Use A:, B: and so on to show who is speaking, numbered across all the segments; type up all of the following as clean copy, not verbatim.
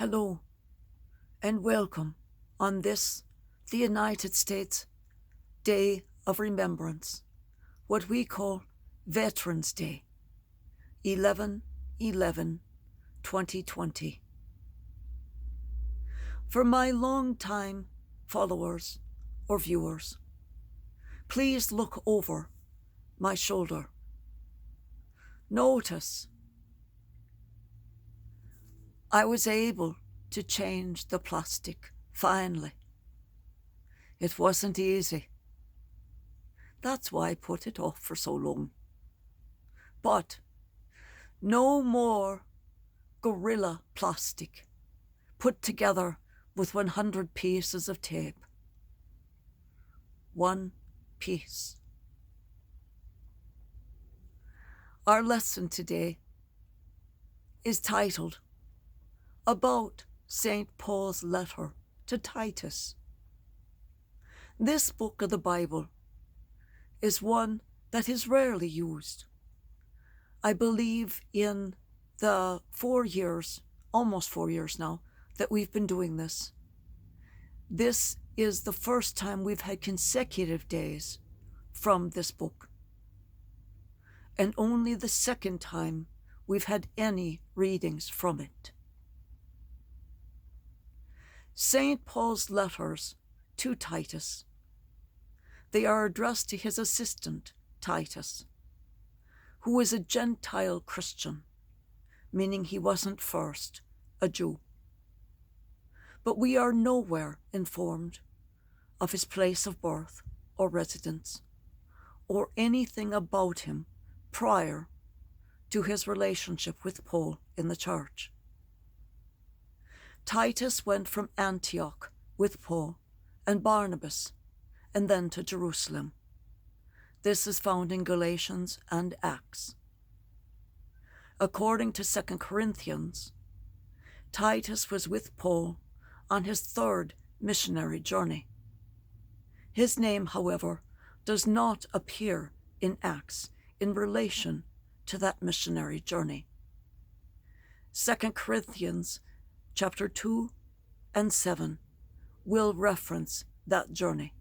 A: Hello and welcome on this, the United States Day of Remembrance, what we call Veterans Day, 11/11/2020. For my long-time followers or viewers, please look over my shoulder. Notice I was able to change the plastic, finally. It wasn't easy. That's why I put it off for so long. But no more gorilla plastic put together with 100 pieces of tape. One piece. Our lesson today is titled About St. Paul's Letter to Titus. This book of the Bible is one that is rarely used. I believe in the 4 years, almost 4 years now, that we've been doing this. This is the first time we've had consecutive days from this book, and only the second time we've had any readings from it. St. Paul's letters to Titus. They are addressed to his assistant, Titus, who is a Gentile Christian, meaning he wasn't first a Jew. But we are nowhere informed of his place of birth or residence, or anything about him prior to his relationship with Paul in the church. Titus went from Antioch with Paul and Barnabas, and then to Jerusalem. This is found in Galatians and Acts. According to 2 Corinthians, Titus was with Paul on his third missionary journey. His name, however, does not appear in Acts in relation to that missionary journey. 2 Corinthians chapter 2 and 7 will reference that journey.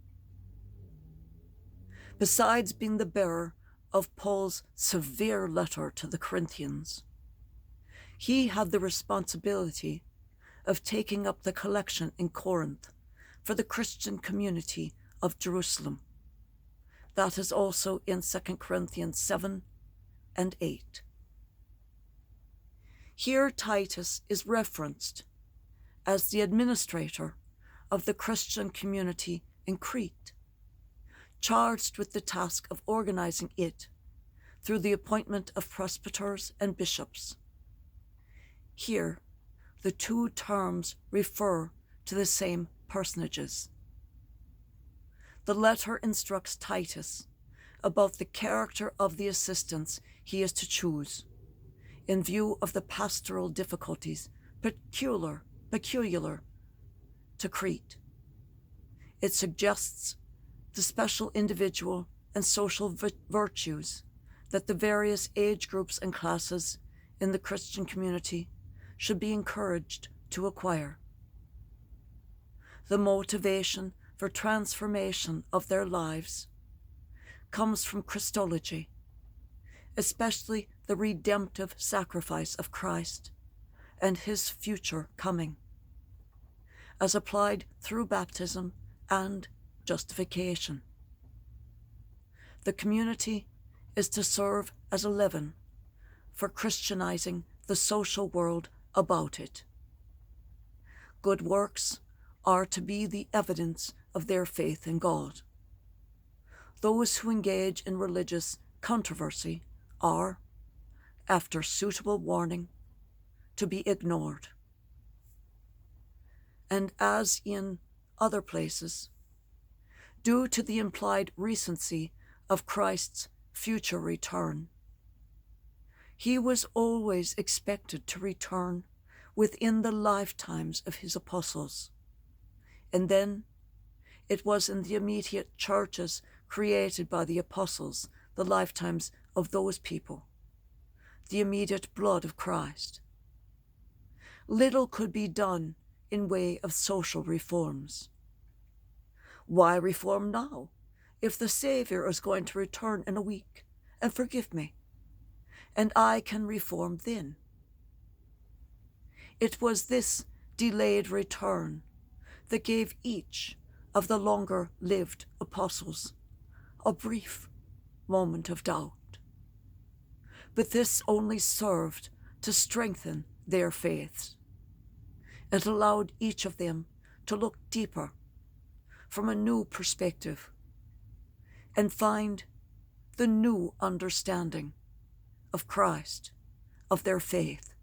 A: Besides being the bearer of Paul's severe letter to the Corinthians, he had the responsibility of taking up the collection in Corinth for the Christian community of Jerusalem. That is also in 2 Corinthians 7 and 8. Here Titus is referenced as the administrator of the Christian community in Crete, charged with the task of organizing it through the appointment of presbyters and bishops. Here, the two terms refer to the same personages. The letter instructs Titus about the character of the assistants he is to choose in view of the pastoral difficulties peculiar to Crete. It suggests the special individual and social virtues that the various age groups and classes in the Christian community should be encouraged to acquire. The motivation for transformation of their lives comes from Christology, especially the redemptive sacrifice of Christ and his future coming, as applied through baptism and justification. The community is to serve as a leaven for Christianizing the social world about it. Good works are to be the evidence of their faith in God. Those who engage in religious controversy are, after suitable warning, to be ignored. And as in other places, due to the implied recency of Christ's future return, he was always expected to return within the lifetimes of his apostles. And then it was in the immediate churches created by the apostles, the lifetimes of those people, the immediate blood of Christ. little could be done in way of social reforms. Why reform now, if the Saviour is going to return in a week and forgive me, and I can reform then? It was this delayed return that gave each of the longer-lived apostles a brief moment of doubt. But this only served to strengthen their faiths. It allowed each of them to look deeper from a new perspective and find the new understanding of Christ, of their faith,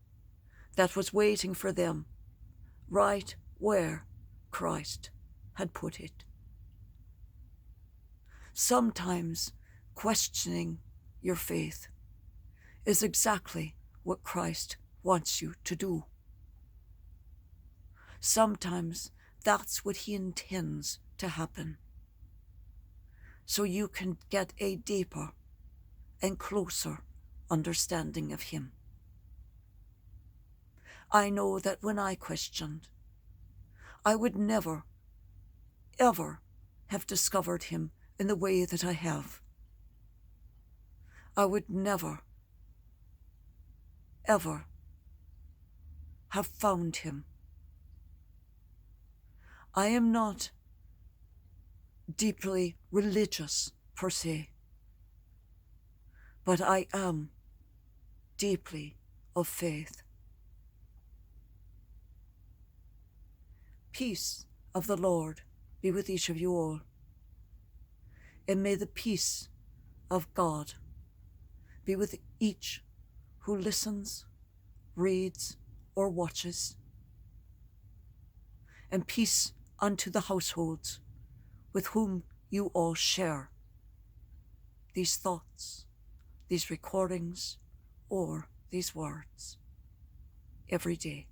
A: that was waiting for them right where Christ had put it. Sometimes questioning your faith is exactly what Christ wants you to do. Sometimes that's what he intends to happen, so you can get a deeper and closer understanding of him. I know that when I questioned, I would never, ever have discovered him in the way that I have. I would never, ever have found him. I am not deeply religious per se, but I am deeply of faith. Peace of the Lord be with each of you all, and may the peace of God be with each who listens, reads, or watches, and peace unto the households with whom you all share these thoughts, these recordings, or these words every day.